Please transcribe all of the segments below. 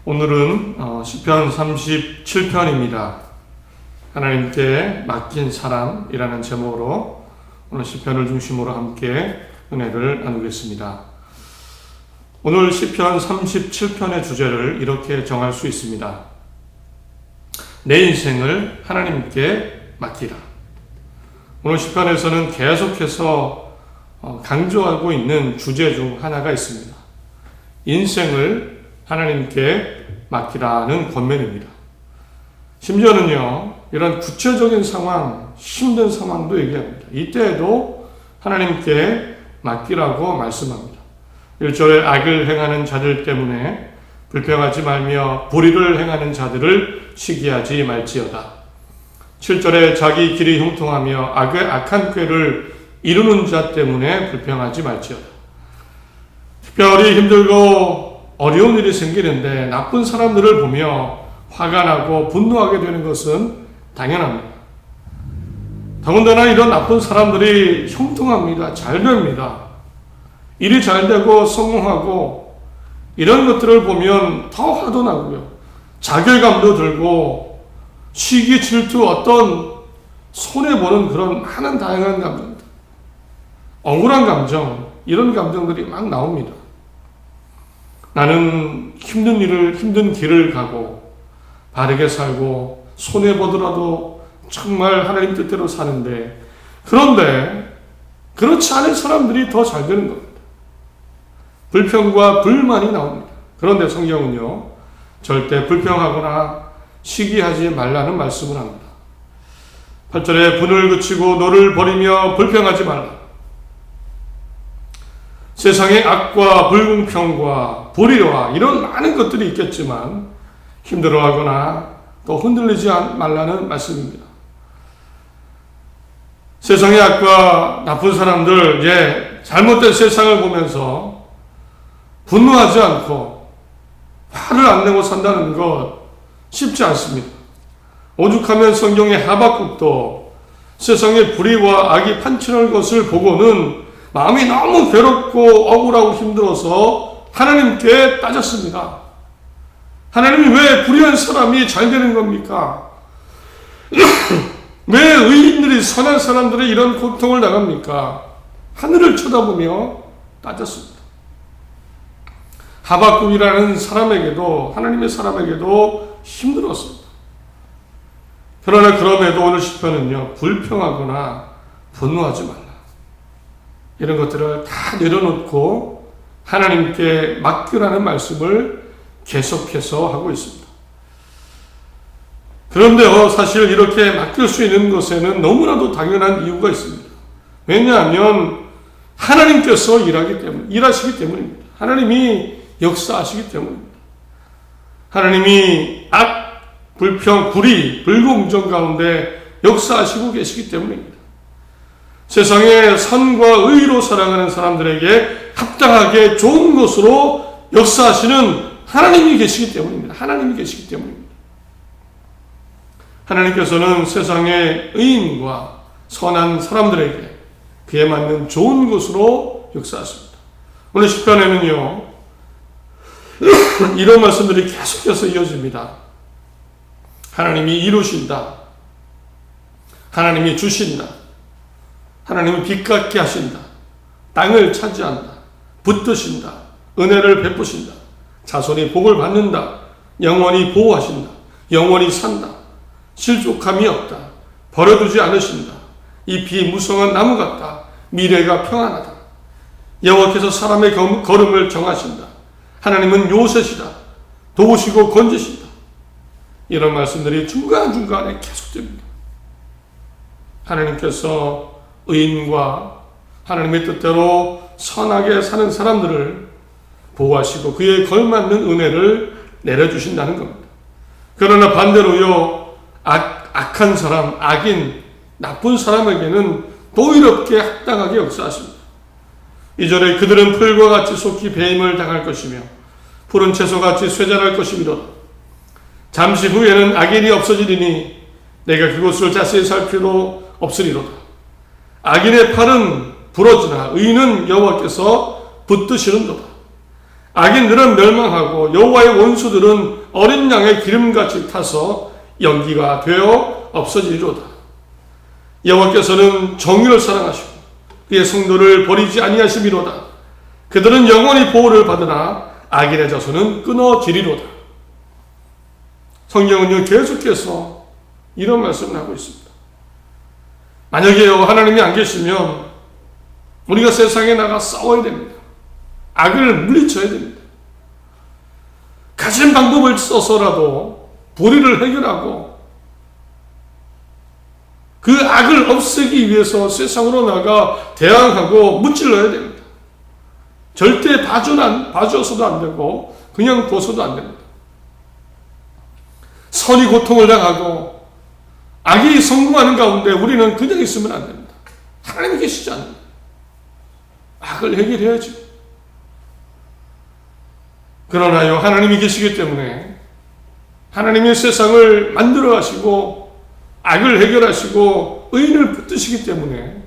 오늘은 시편 37편입니다. 하나님께 맡긴 사람이라는 제목으로 오늘 시편을 중심으로 함께 은혜를 나누겠습니다. 오늘 시편 37편의 주제를 이렇게 정할 수 있습니다. 내 인생을 하나님께 맡기라. 오늘 시편에서는 계속해서 강조하고 있는 주제 중 하나가 있습니다. 인생을 하나님께 맡기라는 권면입니다. 심지어는요, 이런 구체적인 상황, 힘든 상황도 얘기합니다. 이때에도 하나님께 맡기라고 말씀합니다. 1절에 악을 행하는 자들 때문에 불평하지 말며 불의를 행하는 자들을 시기하지 말지어다. 7절에 자기 길이 형통하며 악한 꾀를 이루는 자 때문에 불평하지 말지어다. 특별히 힘들고 어려운 일이 생기는데 나쁜 사람들을 보며 화가 나고 분노하게 되는 것은 당연합니다. 더군다나 이런 나쁜 사람들이 형통합니다. 잘 됩니다. 일이 잘 되고 성공하고 이런 것들을 보면 더 화도 나고요. 자괴감도 들고 시기, 질투, 어떤 손해보는 그런 많은 다양한 감정들, 억울한 감정, 이런 감정들이 막 나옵니다. 나는 힘든 길을 가고 바르게 살고 손해보더라도 정말 하나님 뜻대로 사는데, 그런데 그렇지 않은 사람들이 더 잘 되는 겁니다. 불평과 불만이 나옵니다. 그런데 성경은요, 절대 불평하거나 시기하지 말라는 말씀을 합니다. 8절에 분을 그치고 너를 버리며 불평하지 말라. 세상의 악과 불공평과 불의와 이런 많은 것들이 있겠지만 힘들어하거나 또 흔들리지 말라는 말씀입니다. 세상의 악과 나쁜 사람들, 잘못된 세상을 보면서 분노하지 않고 화를 안 내고 산다는 것 쉽지 않습니다. 오죽하면 성경의 하박국도 세상의 불의와 악이 판치는 것을 보고는 마음이 너무 괴롭고 억울하고 힘들어서 하나님께 따졌습니다. 하나님이 왜 불의한 사람이 잘 되는 겁니까? 왜 의인들이, 선한 사람들이 이런 고통을 당합니까? 하늘을 쳐다보며 따졌습니다. 하박국이라는 사람에게도, 하나님의 사람에게도 힘들었습니다. 그러나 그럼에도 오늘 시편은요, 불평하거나 분노하지 말라. 이런 것들을 다 내려놓고 하나님께 맡기라는 말씀을 계속해서 하고 있습니다. 그런데요, 사실 이렇게 맡길 수 있는 것에는 너무나도 당연한 이유가 있습니다. 왜냐하면 하나님께서 일하시기 때문입니다. 하나님이 역사하시기 때문입니다. 하나님이 악, 불평, 불의, 불공정 가운데 역사하시고 계시기 때문입니다. 세상에 선과 의로 살아가는 사람들에게 합당하게 좋은 것으로 역사하시는 하나님이 계시기 때문입니다. 하나님이 계시기 때문입니다. 하나님께서는 세상의 의인과 선한 사람들에게 그에 맞는 좋은 것으로 역사하십니다. 오늘 시편에는요, 이런 말씀들이 계속해서 이어집니다. 하나님이 이루신다. 하나님이 주신다. 하나님은 빛 같게 하신다. 땅을 차지한다. 붙드신다. 은혜를 베푸신다. 자손이 복을 받는다. 영원히 보호하신다. 영원히 산다. 실족함이 없다. 버려두지 않으신다. 잎이 무성한 나무 같다. 미래가 평안하다. 여호와께서 사람의 걸음을 정하신다. 하나님은 요새시다. 도우시고 건지신다. 이런 말씀들이 중간중간에 계속됩니다. 하나님께서 의인과 하나님의 뜻대로 선하게 사는 사람들을 보호하시고 그에 걸맞는 은혜를 내려주신다는 겁니다. 그러나 반대로요, 악한 사람, 악인, 나쁜 사람에게는 또 이렇게 합당하게 역사하십니다. 2절에 그들은 풀과 같이 속히 배임을 당할 것이며 푸른 채소같이 쇠잔할 것이미로다. 잠시 후에는 악인이 없어지리니 내가 그곳을 자세히 살 필요 없으리로다. 악인의 팔은 부러지나 의인은 여호와께서 붙드시는도다. 악인들은 멸망하고 여호와의 원수들은 어린 양의 기름같이 타서 연기가 되어 없어지리로다. 여호와께서는 정의를 사랑하시고 그의 성도를 버리지 아니하심이로다. 그들은 영원히 보호를 받으나 악인의 자손은 끊어지리로다. 성경은요 계속해서 이런 말씀을 하고 있습니다. 만약에요 하나님이 안 계시면 우리가 세상에 나가 싸워야 됩니다. 악을 물리쳐야 됩니다. 가진 방법을 써서라도 불의를 해결하고 그 악을 없애기 위해서 세상으로 나가 대항하고 무찔러야 됩니다. 절대 봐줘서도 안 되고 그냥 둬서도 안 됩니다. 선이 고통을 당하고 악이 성공하는 가운데 우리는 그냥 있으면 안 됩니다. 하나님이 계시지 않습니다. 악을 해결해야죠. 그러나요 하나님이 계시기 때문에 하나님의 세상을 만들어 가시고 악을 해결하시고 의인을 붙드시기 때문에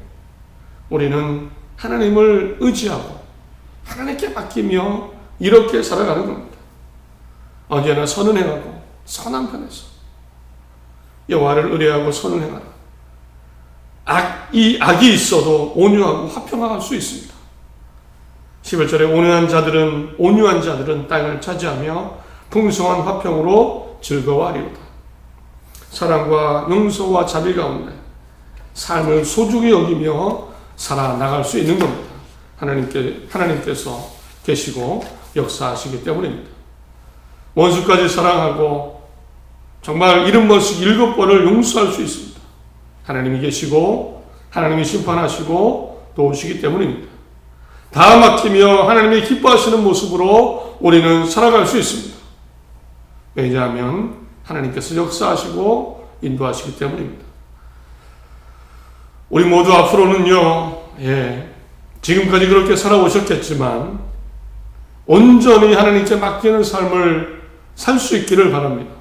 우리는 하나님을 의지하고 하나님께 맡기며 이렇게 살아가는 겁니다. 언제나 선을 행하고 선한 편에서 여호와를 의뢰하고 선을 행하라. 이 악이 있어도 온유하고 화평할 수 있습니다. 11절에 온유한 자들은 땅을 차지하며 풍성한 화평으로 즐거워하리로다. 사랑과 용서와 자비 가운데 삶을 소중히 여기며 살아나갈 수 있는 겁니다. 하나님께서 계시고 역사하시기 때문입니다. 원수까지 사랑하고 정말 70번씩 7번을 용서할 수 있습니다. 하나님이 계시고 하나님이 심판하시고 도우시기 때문입니다. 다 맡기며 하나님이 기뻐하시는 모습으로 우리는 살아갈 수 있습니다. 왜냐하면 하나님께서 역사하시고 인도하시기 때문입니다. 우리 모두 앞으로는요, 지금까지 그렇게 살아오셨겠지만 온전히 하나님께 맡기는 삶을 살 수 있기를 바랍니다.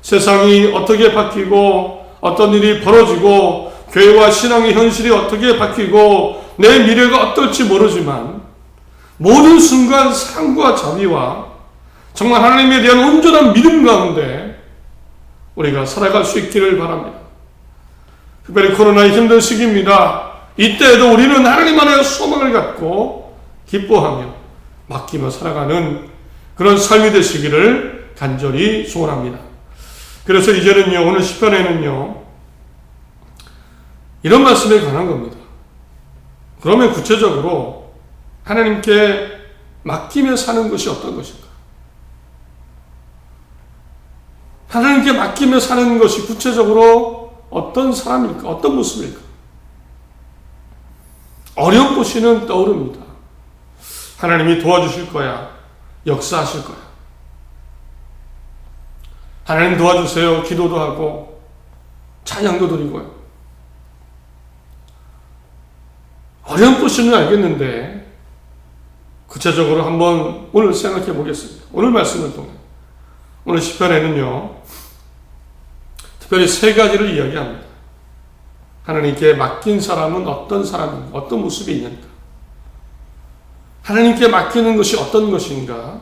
세상이 어떻게 바뀌고 어떤 일이 벌어지고 교회와 신앙의 현실이 어떻게 바뀌고 내 미래가 어떨지 모르지만 모든 순간 사랑과 자비와 정말 하나님에 대한 온전한 믿음 가운데 우리가 살아갈 수 있기를 바랍니다. 특별히 코로나의 힘든 시기입니다. 이때에도 우리는 하나님 안에 소망을 갖고 기뻐하며 맡기며 살아가는 그런 삶이 되시기를 간절히 소원합니다. 그래서 이제는요, 오늘 시편에는요, 이런 말씀에 관한 겁니다. 그러면 구체적으로 하나님께 맡기며 사는 것이 어떤 것인가? 하나님께 맡기며 사는 것이 구체적으로 어떤 사람일까? 어떤 모습일까? 어렴풋이는 떠오릅니다. 하나님이 도와주실 거야. 역사하실 거야. 하나님 도와주세요. 기도도 하고 찬양도 드리고요. 어렴풋이는 알겠는데 구체적으로 한번 오늘 생각해 보겠습니다. 오늘 말씀을 통해 오늘 시편에는요 특별히 세 가지를 이야기합니다. 하나님께 맡긴 사람은 어떤 사람인가, 어떤 모습이 있는가, 하나님께 맡기는 것이 어떤 것인가,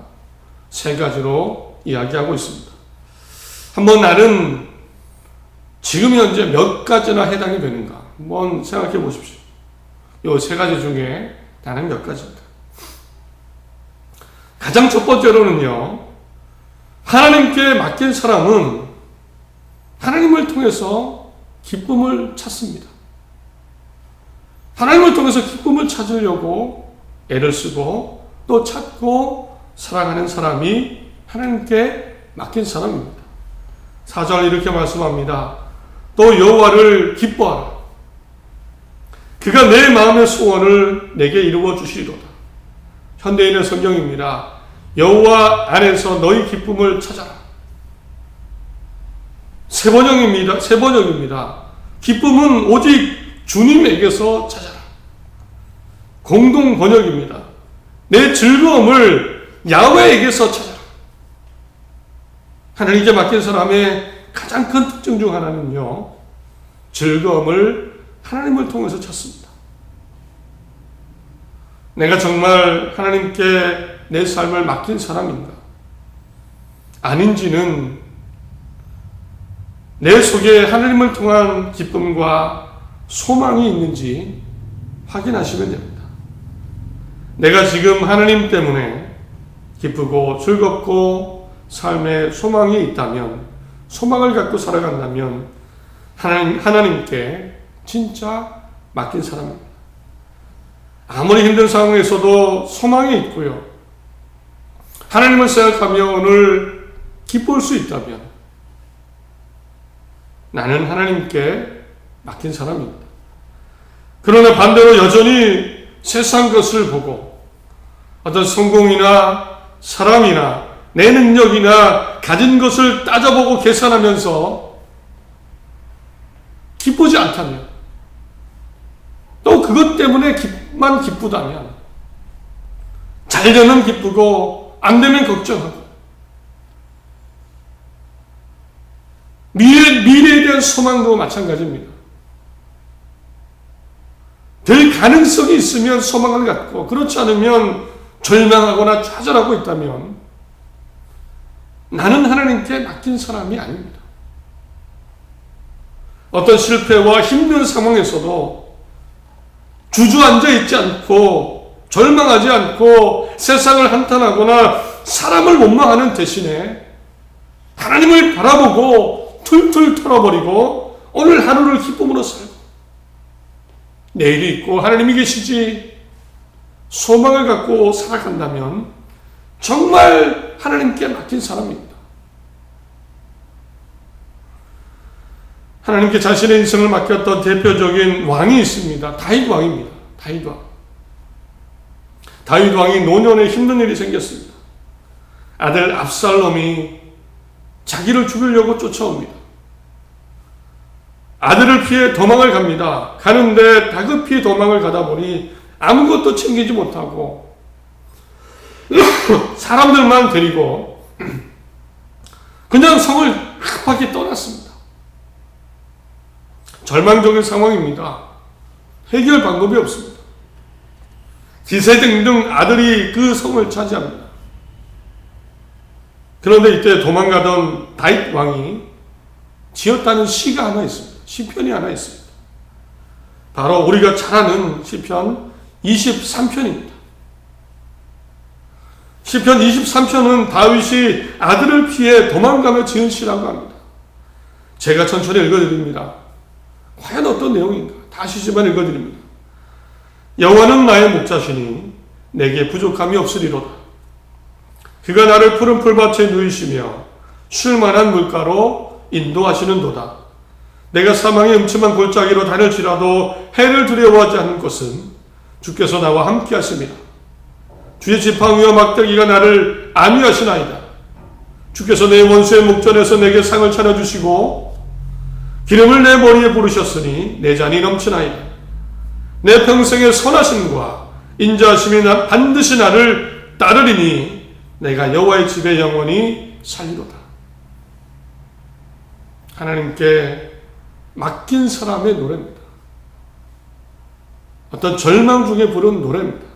세 가지로 이야기하고 있습니다. 한번 나는 지금 현재 몇 가지나 해당이 되는가 한번 생각해 보십시오. 이 세 가지 중에 나는 몇 가지인가. 가장 첫 번째로는요, 하나님께 맡긴 사람은 하나님을 통해서 기쁨을 찾습니다. 하나님을 통해서 기쁨을 찾으려고 애를 쓰고 또 찾고 살아가는 사람이 하나님께 맡긴 사람입니다. 4절 이렇게 말씀합니다. 또 여호와를 기뻐하라. 그가 내 마음의 소원을 내게 이루어 주시리로다. 현대인의 성경입니다. 여호와 안에서 너희 기쁨을 찾아라. 세 번역입니다. 기쁨은 오직 주님에게서 찾아라. 공동 번역입니다. 내 즐거움을 야훼에게서 찾아라. 하나님께 맡긴 사람의 가장 큰 특징 중 하나는요, 즐거움을 하나님을 통해서 찾습니다. 내가 정말 하나님께 내 삶을 맡긴 사람인가? 아닌지는 내 속에 하나님을 통한 기쁨과 소망이 있는지 확인하시면 됩니다. 내가 지금 하나님 때문에 기쁘고 즐겁고 삶에 소망이 있다면, 소망을 갖고 살아간다면 하나님께 진짜 맡긴 사람입니다. 아무리 힘든 상황에서도 소망이 있고요, 하나님을 생각하며 오늘 기쁠 수 있다면 나는 하나님께 맡긴 사람입니다. 그러나 반대로 여전히 세상 것을 보고 어떤 성공이나 사람이나 내 능력이나 가진 것을 따져보고 계산하면서 기쁘지 않다면, 또 그것 때문에 만 기쁘다면, 잘 되면 기쁘고 안 되면 걱정하고, 미래에 대한 소망도 마찬가지입니다. 될 가능성이 있으면 소망을 갖고, 그렇지 않으면 절망하거나 좌절하고 있다면 나는 하나님께 맡긴 사람이 아닙니다. 어떤 실패와 힘든 상황에서도 주저앉아 있지 않고 절망하지 않고 세상을 한탄하거나 사람을 원망하는 대신에 하나님을 바라보고 툴툴 털어버리고 오늘 하루를 기쁨으로 살고 내일이 있고 하나님이 계시지 소망을 갖고 살아간다면 정말 하나님께 맡긴 사람입니다. 하나님께 자신의 인생을 맡겼던 대표적인 왕이 있습니다. 다윗 왕입니다. 다윗 왕. 다윗 왕이 노년에 힘든 일이 생겼습니다. 아들 압살롬이 자기를 죽이려고 쫓아옵니다. 아들을 피해 도망을 갑니다. 가는데 다급히 도망을 가다 보니 아무것도 챙기지 못하고 사람들만 데리고 그냥 성을 한 바퀴 떠났습니다. 절망적인 상황입니다. 해결 방법이 없습니다. 기세등등 아들이 그 성을 차지합니다. 그런데 이때 도망가던 다윗 왕이 지었다는 시가 하나 있습니다. 시편이 하나 있습니다. 바로 우리가 잘 아는 시편 23편입니다. 시편 23편은 다윗이 아들을 피해 도망가며 지은 시라고 합니다. 제가 천천히 읽어드립니다. 과연 어떤 내용인가? 다시 한번 읽어드립니다. 여호와는 나의 목자시니 내게 부족함이 없으리로다. 그가 나를 푸른 풀밭에 누이시며 쉴 만한 물가로 인도하시는도다. 내가 사망의 음침한 골짜기로 다닐지라도 해를 두려워하지 않는 것은 주께서 나와 함께 하십니다. 주의 지팡이와 막대기가 나를 안위하시나이다. 주께서 내 원수의 목전에서 내게 상을 차려주시고 기름을 내 머리에 부르셨으니 내 잔이 넘치나이다. 내 평생의 선하심과 인자하심이 반드시 나를 따르리니 내가 여호와의 집에 영원히 살리로다. 하나님께 맡긴 사람의 노래입니다. 어떤 절망 중에 부른 노래입니다.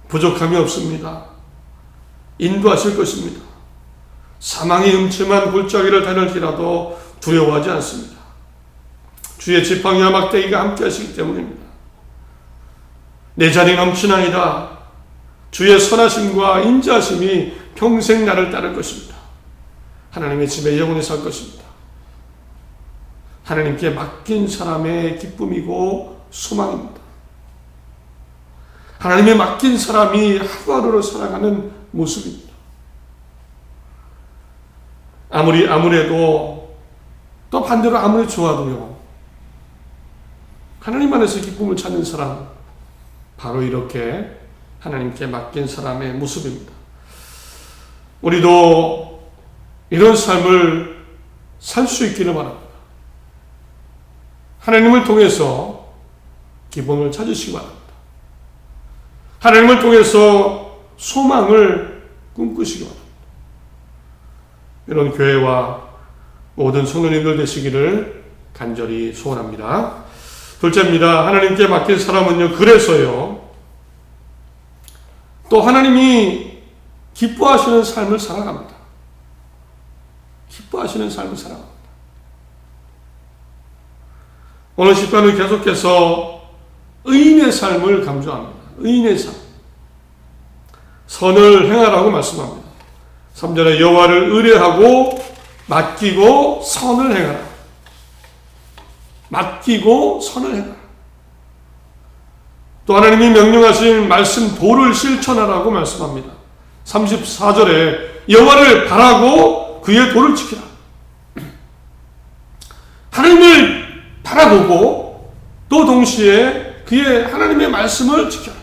부족함이 없습니다. 인도하실 것입니다. 사망의 음침한 골짜기를 다닐지라도 두려워하지 않습니다. 주의 지팡이와 막대기가 함께 하시기 때문입니다. 내 잔이 넘치나이다. 주의 선하심과 인자하심이 평생 나를 따를 것입니다. 하나님의 집에 영원히 살 것입니다. 하나님께 맡긴 사람의 기쁨이고 소망입니다. 하나님의 맡긴 사람이 하루하루를 살아가는 모습입니다. 아무래도 또 반대로 아무리 좋아도요, 하나님 안에서 기쁨을 찾는 사람, 바로 이렇게 하나님께 맡긴 사람의 모습입니다. 우리도 이런 삶을 살 수 있기를 바랍니다. 하나님을 통해서 기쁨을 찾으시기 바랍니다. 하나님을 통해서 소망을 꿈꾸시기 바랍니다. 이런 교회와 모든 성도님들 되시기를 간절히 소원합니다. 둘째입니다. 하나님께 맡긴 사람은요, 그래서요, 또 하나님이 기뻐하시는 삶을 살아갑니다. 기뻐하시는 삶을 살아갑니다. 오늘 시편은 계속해서 의인의 삶을 강조합니다. 의인의 삶. 선을 행하라고 말씀합니다. 3절에 여호와를 의뢰하고 맡기고 선을 행하라. 맡기고 선을 행하라. 또 하나님이 명령하신 말씀 도를 실천하라고 말씀합니다. 34절에 여호와를 바라고 그의 도를 지키라. 하나님을 바라보고 또 동시에 그의 하나님의 말씀을 지켜라.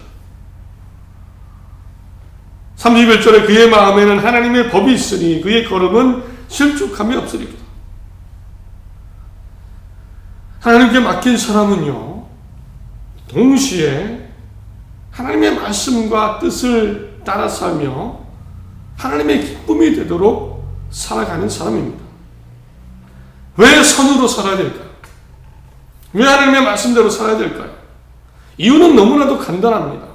31절에 그의 마음에는 하나님의 법이 있으니 그의 걸음은 실족함이 없으리라. 하나님께 맡긴 사람은요, 동시에 하나님의 말씀과 뜻을 따라 살며 하나님의 기쁨이 되도록 살아가는 사람입니다. 왜 선으로 살아야 될까요? 왜 하나님의 말씀대로 살아야 될까요? 이유는 너무나도 간단합니다.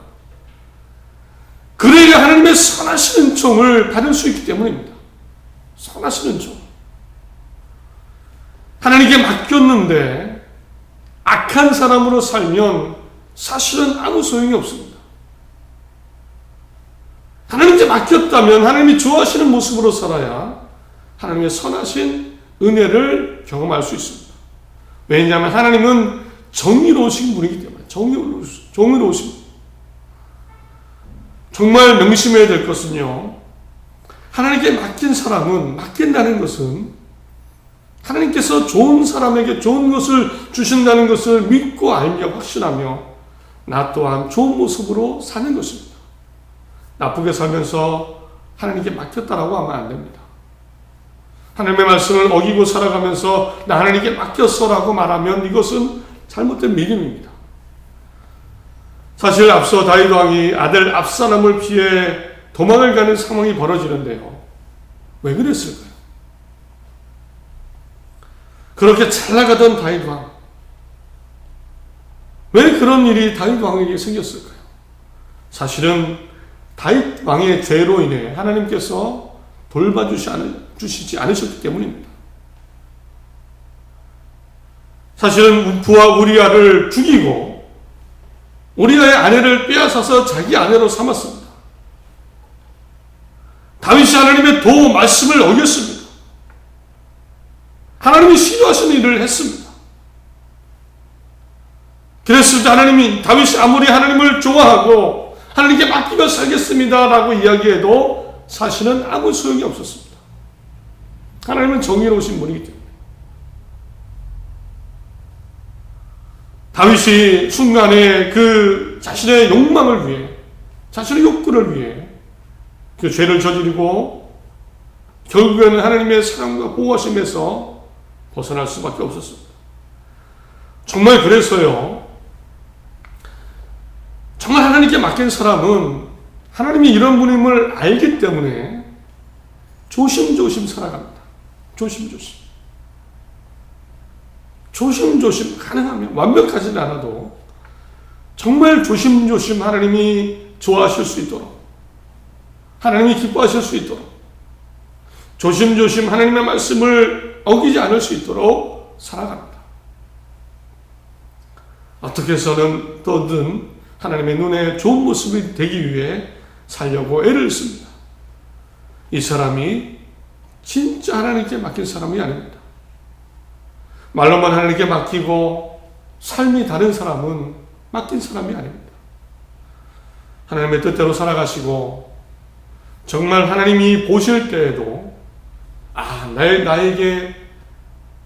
그래야 하나님의 선하신 은총을 받을 수 있기 때문입니다. 선하신 은총. 하나님께 맡겼는데 악한 사람으로 살면 사실은 아무 소용이 없습니다. 하나님께 맡겼다면 하나님이 좋아하시는 모습으로 살아야 하나님의 선하신 은혜를 경험할 수 있습니다. 왜냐하면 하나님은 정의로우신 분이기 때문에 정의로우신 분. 정말 명심해야 될 것은요, 하나님께 맡긴 사람은, 맡긴다는 것은 하나님께서 좋은 사람에게 좋은 것을 주신다는 것을 믿고 알며 확신하며 나 또한 좋은 모습으로 사는 것입니다. 나쁘게 살면서 하나님께 맡겼다라고 하면 안 됩니다. 하나님의 말씀을 어기고 살아가면서 나 하나님께 맡겼어라고 말하면 이것은 잘못된 믿음입니다. 사실 앞서 다윗 왕이 아들 압살롬을 피해 도망을 가는 상황이 벌어지는데요. 왜 그랬을까요? 그렇게 잘 나가던 다윗 왕, 왜 그런 일이 다윗 왕에게 생겼을까요? 사실은 다윗 왕의 죄로 인해 하나님께서 돌봐주시지 않으셨기 때문입니다. 사실은 부하 우리아를 죽이고 우리아의 아내를 빼앗아서 자기 아내로 삼았습니다. 다윗이 하나님의 도 말씀을 어겼습니다. 하나님이 싫어하시는 일을 했습니다. 그랬을 때 하나님이, 다윗이 아무리 하나님을 좋아하고 하나님께 맡기며 살겠습니다 라고 이야기해도 사실은 아무 소용이 없었습니다. 하나님은 정의로우신 분이기 때문에. 다윗이 순간에 그 자신의 욕망을 위해, 자신의 욕구를 위해 그 죄를 저지르고 결국에는 하나님의 사랑과 보호하심에서 벗어날 수밖에 없었습니다. 정말 그래서요, 정말 하나님께 맡긴 사람은 하나님이 이런 분임을 알기 때문에 조심조심 살아갑니다. 조심조심 가능하면, 완벽하지는 않아도 정말 조심조심 하나님이 좋아하실 수 있도록, 하나님이 기뻐하실 수 있도록, 조심조심 하나님의 말씀을 어기지 않을 수 있도록 살아갑니다. 어떻게 해서든 하나님의 눈에 좋은 모습이 되기 위해 살려고 애를 씁니다. 이 사람이 진짜 하나님께 맡긴 사람이 아닙니다. 말로만 하나님께 맡기고 삶이 다른 사람은 맡긴 사람이 아닙니다. 하나님의 뜻대로 살아가시고 정말 하나님이 보실 때에도 나에게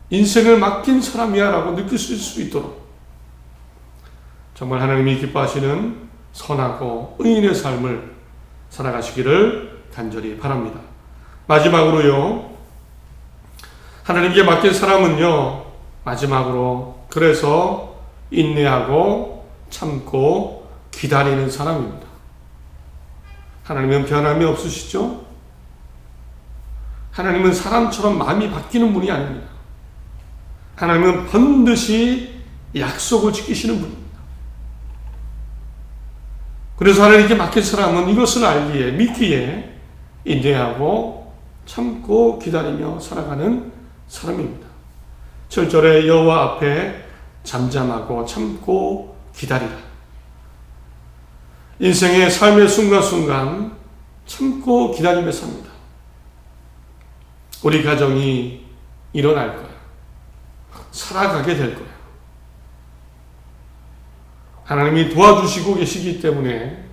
인생을 맡긴 사람이야 라고 느끼실 수 있도록 정말 하나님이 기뻐하시는 선하고 의인의 삶을 살아가시기를 간절히 바랍니다. 마지막으로요, 하나님께 맡긴 사람은요, 마지막으로 그래서 인내하고 참고 기다리는 사람입니다. 하나님은 변함이 없으시죠? 하나님은 사람처럼 마음이 바뀌는 분이 아닙니다. 하나님은 반드시 약속을 지키시는 분입니다. 그래서 하나님께 맡긴 사람은 이것을 알기에, 믿기에 인내하고 참고 기다리며 살아가는 사람입니다. 7절에 여호와 앞에 잠잠하고 참고 기다리라. 인생의 삶의 순간순간 참고 기다리며 삽니다. 우리 가정이 일어날 거야. 살아가게 될 거야. 하나님이 도와주시고 계시기 때문에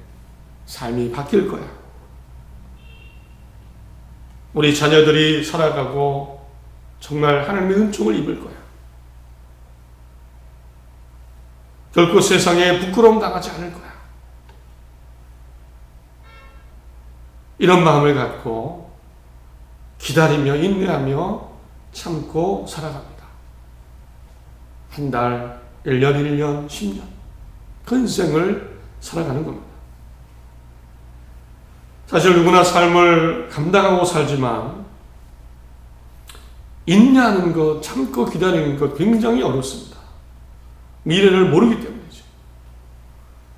삶이 바뀔 거야. 우리 자녀들이 살아가고 정말 하나님의 은총을 입을 거야. 결코 세상에 부끄러움 당하지 않을 거야. 이런 마음을 갖고 기다리며 인내하며 참고 살아갑니다. 한 달, 1년, 1년, 10년 그 인생을 살아가는 겁니다. 사실 누구나 삶을 감당하고 살지만 인내하는 것, 참고 기다리는 것 굉장히 어렵습니다. 미래를 모르기 때문이죠.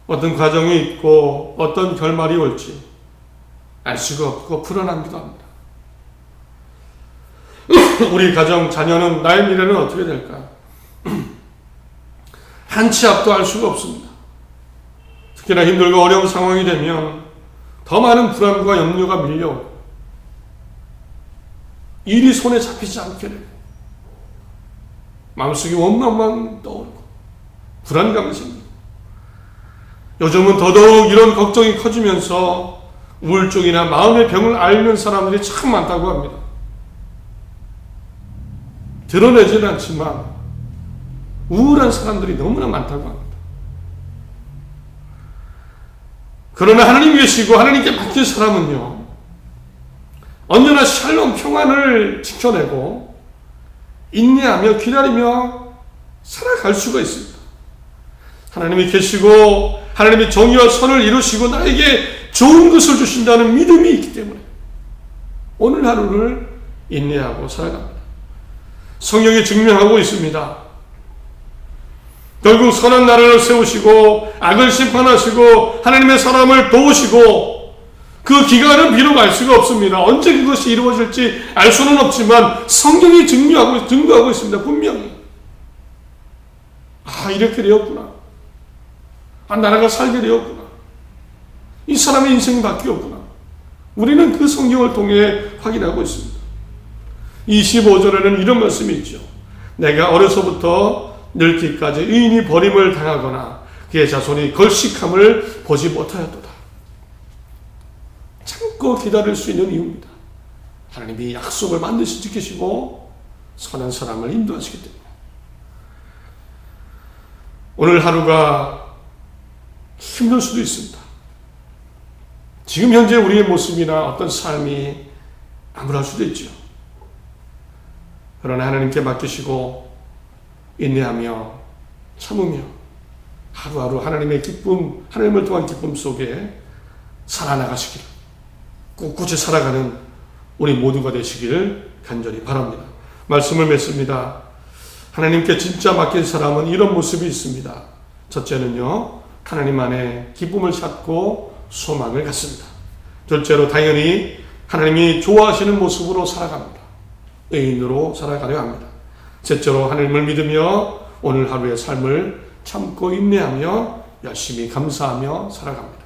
어떤 과정이 있고 어떤 결말이 올지 알 수가 없고 불안하기도 합니다. 우리 가정, 자녀는 나의 미래는 어떻게 될까? 한 치 앞도 알 수가 없습니다. 특히나 힘들고 어려운 상황이 되면 더 많은 불안과 염려가 밀려오고 일이 손에 잡히지 않게 되고 마음속에 원망만 떠오르고 불안감이 생기고 요즘은 더더욱 이런 걱정이 커지면서 우울증이나 마음의 병을 앓는 사람들이 참 많다고 합니다. 드러내지는 않지만 우울한 사람들이 너무나 많다고 합니다. 그러나 하나님 계시고 하나님께 맡긴 사람은요, 언제나 샬롬 평안을 지켜내고 인내하며 기다리며 살아갈 수가 있습니다. 하나님이 계시고 하나님이 정의와 선을 이루시고 나에게 좋은 것을 주신다는 믿음이 있기 때문에 오늘 하루를 인내하고 살아갑니다. 성경이 증명하고 있습니다. 결국 선한 나라를 세우시고 악을 심판하시고 하나님의 사람을 도우시고 그 기간은 비록 알 수가 없습니다. 언제 그것이 이루어질지 알 수는 없지만 성경이 증거하고 있습니다. 분명히. 이렇게 되었구나. 나라가 살게 되었구나. 이 사람의 인생이 바뀌었구나. 우리는 그 성경을 통해 확인하고 있습니다. 25절에는 이런 말씀이 있죠. 내가 어려서부터 늙기까지 의인이 버림을 당하거나 그의 자손이 걸식함을 보지 못하였도다. 참고 기다릴 수 있는 이유입니다. 하나님이 약속을 반드시 지키시고 선한 사람을 인도하시기 때문에. 오늘 하루가 힘들 수도 있습니다. 지금 현재 우리의 모습이나 어떤 삶이 암울할 수도 있죠. 그러나 하나님께 맡기시고 인내하며 참으며 하루하루 하나님의 기쁨, 하나님을 통한 기쁨 속에 살아나가시기를, 꿋꿋이 살아가는 우리 모두가 되시길 간절히 바랍니다. 말씀을 맺습니다. 하나님께 진짜 맡긴 사람은 이런 모습이 있습니다. 첫째는요, 하나님 안에 기쁨을 찾고 소망을 갖습니다. 둘째로 당연히 하나님이 좋아하시는 모습으로 살아갑니다. 의인으로 살아가려 합니다. 셋째로 하나님을 믿으며 오늘 하루의 삶을 참고 인내하며 열심히 감사하며 살아갑니다.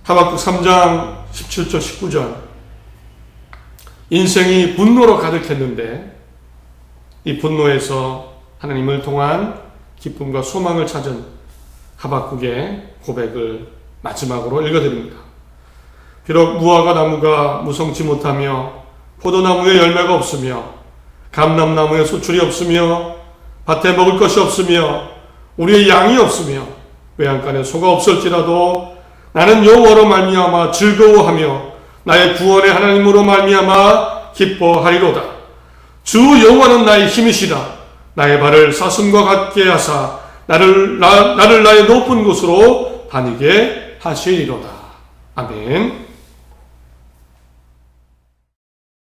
하박국 3장 17절 19절 인생이 분노로 가득했는데 이 분노에서 하나님을 통한 기쁨과 소망을 찾은 하박국의 고백을 마지막으로 읽어드립니다. 비록 무화과 나무가 무성치 못하며 포도나무에 열매가 없으며 감람나무에 소출이 없으며 밭에 먹을 것이 없으며 우리의 양이 없으며 외양간에 소가 없을지라도 나는 여호와로 말미암아 즐거워하며 나의 구원의 하나님으로 말미암아 기뻐하리로다. 주 여호와는 나의 힘이시라. 나의 발을 사슴과 같게 하사 나를 나의 높은 곳으로 다니게 하시리로다. 아멘.